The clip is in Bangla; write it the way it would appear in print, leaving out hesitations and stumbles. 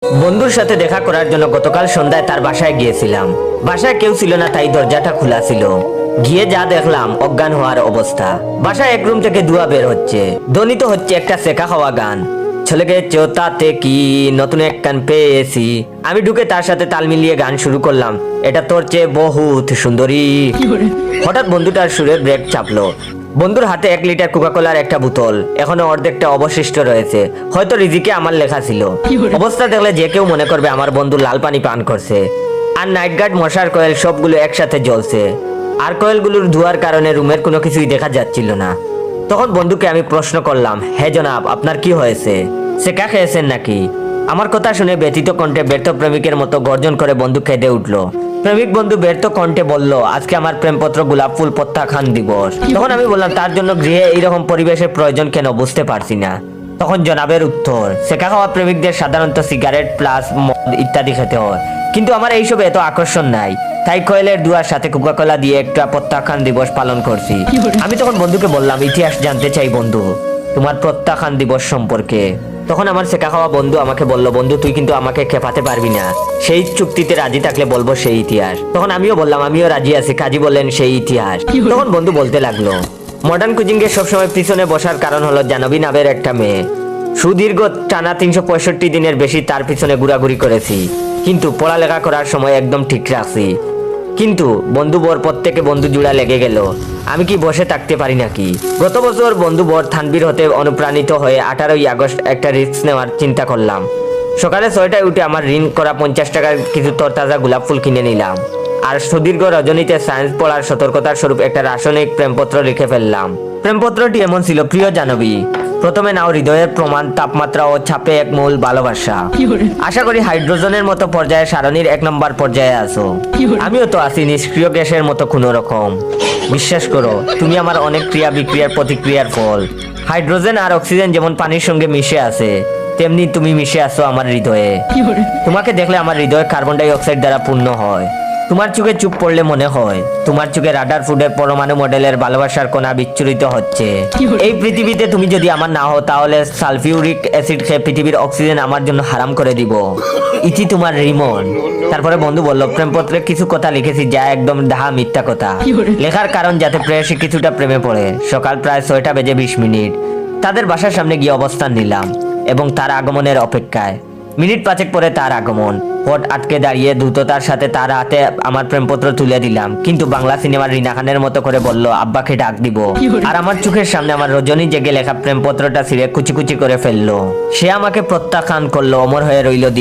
বন্ধুর সাথে দেখা করার জন্য গতকাল সন্ধ্যায় তার বাসায় গিয়েছিলাম। বাসায় কেউ ছিল না, তাই দরজাটা খোলা ছিল। গিয়ে যা দেখলাম অজ্ঞান হওয়ার অবস্থা। বাসায় এক রুম থেকে ধোঁয়া বের হচ্ছে, ধ্বনিত হচ্ছে একটা সেকা খাওয়া গান। চলে গেছে তাতে কি, নতুন এক গান পেয়েছি। আমি ঢুকে তার সাথে তাল মিলিয়ে গান শুরু করলাম, এটা তোর চেয়ে বহুত সুন্দরী। হঠাৎ বন্ধুটার সুরের ব্রেক চাপলো। বন্ধুর হাতে 1 লিটার কোকাকোলার একটা বোতল, এখনো অর্ধেকটা অবশিষ্ট রয়েছে। হয়তো রিজিকে আমার লেখা ছিল। অবস্থা দেখলে যে কেউ মনে করবে আমার বন্ধু লাল পানি পান করছে। আর নাইট গার্ড, মশার কয়েল সবগুলো একসাথে জ্বলছে। আর কয়েলগুলোর ধোঁয়ার কারণে রুমের কোনো কিছুই দেখা যাচ্ছিল না। তখন বন্ধুকে আমি প্রশ্ন করলাম, হে জনাব, আপনার কি হয়েছে? সেকা খেয়েছেন নাকি? আমার কথা শুনে ব্যথিত কণ্ঠে ব্যর্থ প্রেমিকের মতো গর্জন করে বন্ধু কেঁদে উঠলো। প্রেমিক বন্ধু ব্যর্থ কণ্ঠে বলল, আজকে আমার প্রেমপত্র গোলাপ ফুল প্রত্যাখ্যান দিবস। তখন আমি বললাম, তার জন্য গৃহে এইরকম পরিবেশের প্রয়োজন কেন, বুঝতে পারছি না। তখন জনাবের উত্তর, সেকা খাওয়া প্রেমিকদের সাধারণত সিগারেট প্লাস মদ ইত্যাদি খেতে হয়, কিন্তু আমার এইসবে এত আকর্ষণ নাই, তাই কয়েলের দুয়ার সাথে কোকাকোলা দিয়ে একটা প্রত্যাখ্যান দিবস পালন করছি। আমি তখন বন্ধুকে বললাম, ইতিহাস জানতে চাই বন্ধু, তোমার প্রত্যাখ্যান দিবস সম্পর্কে। তখন আমার সেকা খাওয়া বন্ধু আমাকে বলল, বন্ধু তুই কিন্তু আমাকে খেপাতে পারবি না, সেই চুক্তিতে রাজি থাকলে বলবো সেই ইতিহাস। তখন আমিও বললাম, আমিও রাজি আছি। কাজী বললেন, সেই ইতিহাস। তখন বন্ধু বলতে লাগলো, মডার্ন কুজিং এর সবসময় পিছনে বসার কারণ হলো জাহ্নবী নামের একটা মেয়ে। সুদীর্ঘ টানা 365 দিনের বেশি তার পিছনে ঘোরাঘুরি করেছি, কিন্তু পড়ালেখা করার সময় একদম ঠিক রাখছি। কিন্তু বন্ধু বর প্রত্যেকে বন্ধু জুড়া লেগে গেল, আমি কি বসে থাকতে পারি নাকি? গত বছর বন্ধু বর থানবীর হতে অনুপ্রাণিত হয়ে 18ই আগস্ট একটা রিস্ক নেওয়ার চিন্তা করলাম। সকালে 6টায় উঠে আমার ঋণ করা 50 টাকার কিছু তরতাজা গোলাপ ফুল কিনে নিলাম। আর সুদীর্ঘ রজনীতে সায়েন্স পড়ার সতর্কতার স্বরূপ একটা রাসায়নিক প্রেমপত্র লিখে ফেললাম। প্রেমপত্রটি এমন ছিল, প্রিয় জাহ্নবী, প্রথমে নাও হৃদয়ের প্রমাণ, তাপমাত্রা ও ছাপে এক মূল ভালোবাসা। আশা করি হাইড্রোজেনের মতো পর্যায়ে সারণীর 1 নম্বর পর্যায়ে আছো। আমিও তো আছি নিষ্ক্রিয় গ্যাসের মতো কোনো রকম। বিশ্বাস করো, তুমি আমার অনেক ক্রিয়া বিক্রিয়ার প্রতিক্রিয়ার ফল। হাইড্রোজেন আর অক্সিজেন যেমন পানির সঙ্গে মিশে আছে, তেমনি তুমি মিশে আছো আমার হৃদয়ে। তোমাকে দেখলে আমার হৃদয় কার্বন ডাই অক্সাইড দ্বারা পূর্ণ হয়। তোমার চোখে চুপ পড়লে মনে হয় তোমার চোখে রাডার ফুডের পরমাণু মডেলের ভালোবাসার কণা বিচ্ছুরিত হচ্ছে। এই পৃথিবীতে তুমি যদি আমার না হও, তাহলে সালফিউরিক অ্যাসিড খেয়ে পৃথিবীর অক্সিজেন আমার জন্য হারাম করে দিব। ইতি তোমার রিমন। তারপরে বন্ধু বলল, প্রেমপত্রে কিছু কথা লিখেছি যা একদম ডাহা মিথ্যা কথা। লেখার কারণ যাতে প্রেয়সী কিছুটা প্রেমে পড়ে। সকাল প্রায় 6টা বেজে 20 মিনিট তাদের বাসার সামনে গিয়ে অবস্থান নিলাম এবং তার আগমনের অপেক্ষায়। মিনিট 5 পরে তার আগমন। পথ আটকে দাঁড়িয়ে দ্রুততার সাথে তার হাতে আমার প্রেমপত্র তুলে দিলাম, কিন্তু বাংলা সিনেমার রিনা খানের মতো করে বলল, আব্বাকে ডাক দিব। আর আমার চোখের সামনে আমার রজনী জেগে লেখা প্রেমপত্রটা ছিঁড়ে কুচি কুচি করে ফেললো। সে আমাকে প্রত্যাখ্যান করলো, অমর হয়ে রইল দিন।